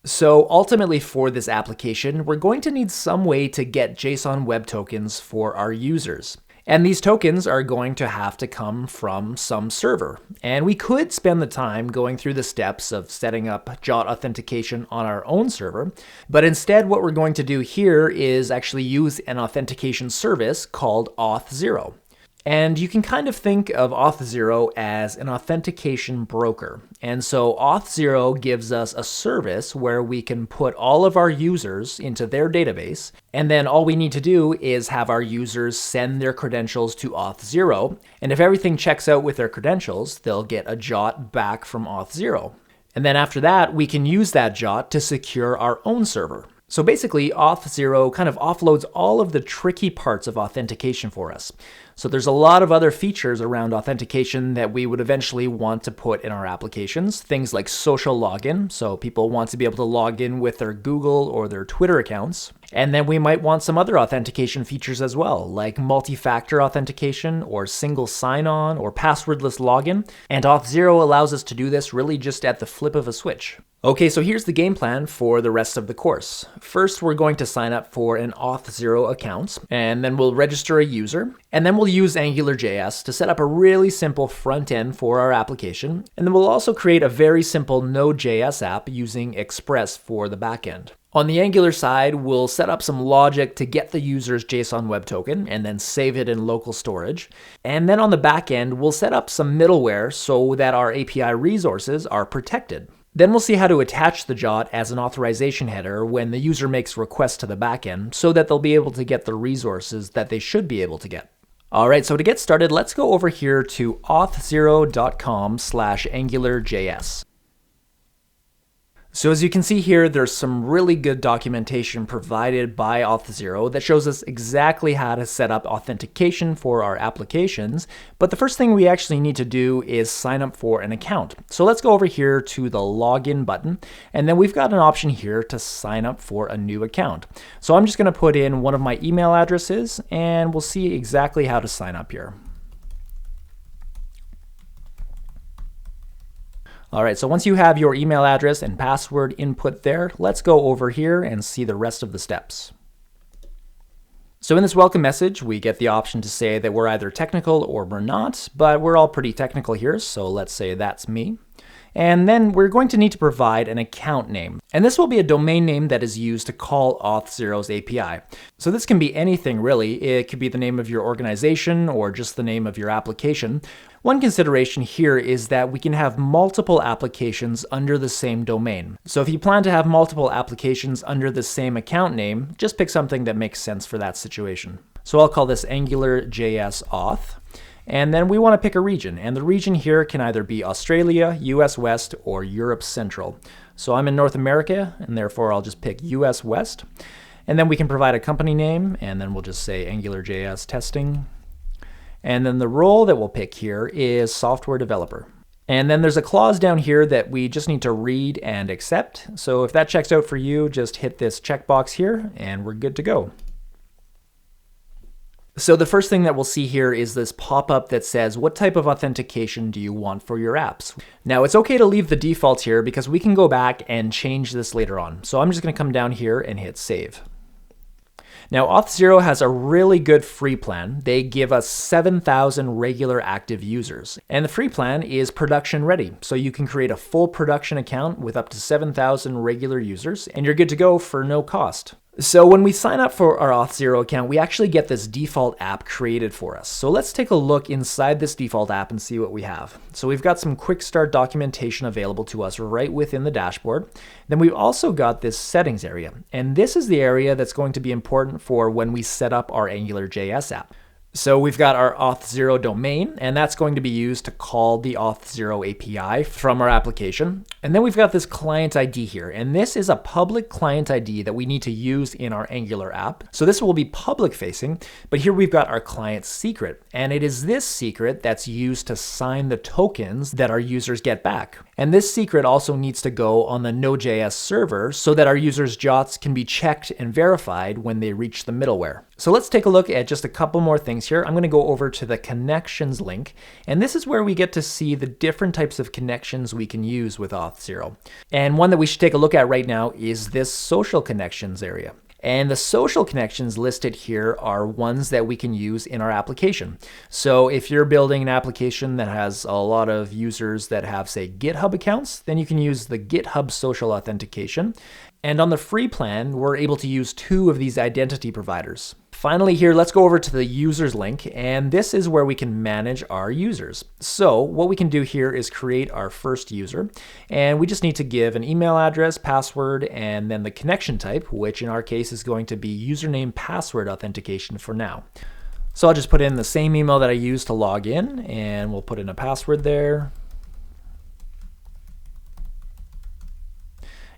So ultimately for this application, we're going to need some way to get JSON Web Tokens for our users. And these tokens are going to have to come from some server. And we could spend the time going through the steps of setting up JWT authentication on our own server, but instead what we're going to do here is actually use an authentication service called Auth0. And you can kind of think of Auth0 as an authentication broker. And so Auth0 gives us a service where we can put all of our users into their database, and then all we need to do is have our users send their credentials to Auth0, and if everything checks out with their credentials, they'll get a JWT back from Auth0. And then after that, we can use that JWT to secure our own server. So basically, Auth0 kind of offloads all of the tricky parts of authentication for us. So there's a lot of other features around authentication that we would eventually want to put in our applications. Things like social login, so people want to be able to log in with their Google or their Twitter accounts. And then we might want some other authentication features as well, like multi-factor authentication or single sign-on or passwordless login. And Auth0 allows us to do this really just at the flip of a switch. Okay, so here's the game plan for the rest of the course. First, we're going to sign up for an Auth0 account, and then we'll register a user, and then we'll use AngularJS to set up a really simple front end for our application, and then we'll also create a very simple Node.js app using Express for the backend. On the Angular side, we'll set up some logic to get the user's JSON Web Token and then save it in local storage. And then on the back end, we'll set up some middleware so that our API resources are protected. Then we'll see how to attach the JWT as an authorization header when the user makes requests to the backend so that they'll be able to get the resources that they should be able to get. All right, so to get started, let's go over here to auth0.com/AngularJS. So as you can see here, there's some really good documentation provided by Auth0 that shows us exactly how to set up authentication for our applications. But the first thing we actually need to do is sign up for an account. So let's go over here to the login button, and then we've got an option here to sign up for a new account. So I'm just going to put in one of my email addresses, and we'll see exactly how to sign up here. All right, so once you have your email address and password input there, let's go over here and see the rest of the steps. So in this welcome message, we get the option to say that we're either technical or we're not, but we're all pretty technical here, so let's say that's me. And then we're going to need to provide an account name. And this will be a domain name that is used to call Auth0's API. So this can be anything really. It could be the name of your organization or just the name of your application. One consideration here is that we can have multiple applications under the same domain. So if you plan to have multiple applications under the same account name, just pick something that makes sense for that situation. So I'll call this AngularJS Auth. And then we want to pick a region, and the region here can either be Australia, US West, or Europe Central. So I'm in North America, and therefore I'll just pick US West. And then we can provide a company name, and then we'll just say AngularJS Testing. And then the role that we'll pick here is Software Developer. And then there's a clause down here that we just need to read and accept. So if that checks out for you, just hit this checkbox here, and we're good to go. So the first thing that we'll see here is this pop-up that says, what type of authentication do you want for your apps? Now it's okay to leave the default here because we can go back and change this later on. So I'm just going to come down here and hit save. Now Auth0 has a really good free plan. They give us 7,000 regular active users. And the free plan is production ready. So you can create a full production account with up to 7,000 regular users, and you're good to go for no cost. So when we sign up for our Auth0 account, we actually get this default app created for us. So let's take a look inside this default app and see what we have. So we've got some quick start documentation available to us right within the dashboard. Then we've also got this settings area. And this is the area that's going to be important for when we set up our AngularJS app. So we've got our Auth0 domain, and that's going to be used to call the Auth0 API from our application. And then we've got this client ID here, and this is a public client ID that we need to use in our Angular app. So this will be public facing, but here we've got our client secret, and it is this secret that's used to sign the tokens that our users get back. And this secret also needs to go on the Node.js server so that our users' JWTs can be checked and verified when they reach the middleware. So let's take a look at just a couple more things here. I'm going to go over to the connections link, and this is where we get to see the different types of connections we can use with Auth0. And one that we should take a look at right now is this social connections area. And the social connections listed here are ones that we can use in our application. So if you're building an application that has a lot of users that have, say, GitHub accounts, then you can use the GitHub social authentication. And on the free plan, we're able to use 2 of these identity providers. Finally here, let's go over to the users link, and this is where we can manage our users. So what we can do here is create our first user, and we just need to give an email address, password, and then the connection type, which in our case is going to be username password authentication for now. So I'll just put in the same email that I used to log in, and we'll put in a password there.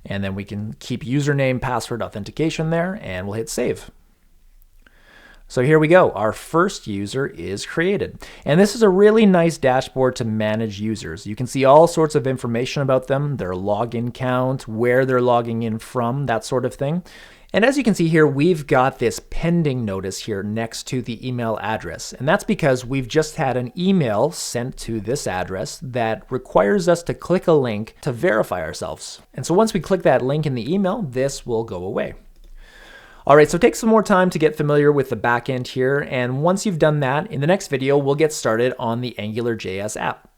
And then we can keep username password authentication there, and we'll hit save. So here we go, our first user is created. And this is a really nice dashboard to manage users. You can see all sorts of information about them, their login count, where they're logging in from, that sort of thing. And as you can see here, we've got this pending notice here next to the email address. And that's because we've just had an email sent to this address that requires us to click a link to verify ourselves. And so once we click that link in the email, this will go away. All right, so take some more time to get familiar with the backend here, and once you've done that, in the next video, we'll get started on the AngularJS app.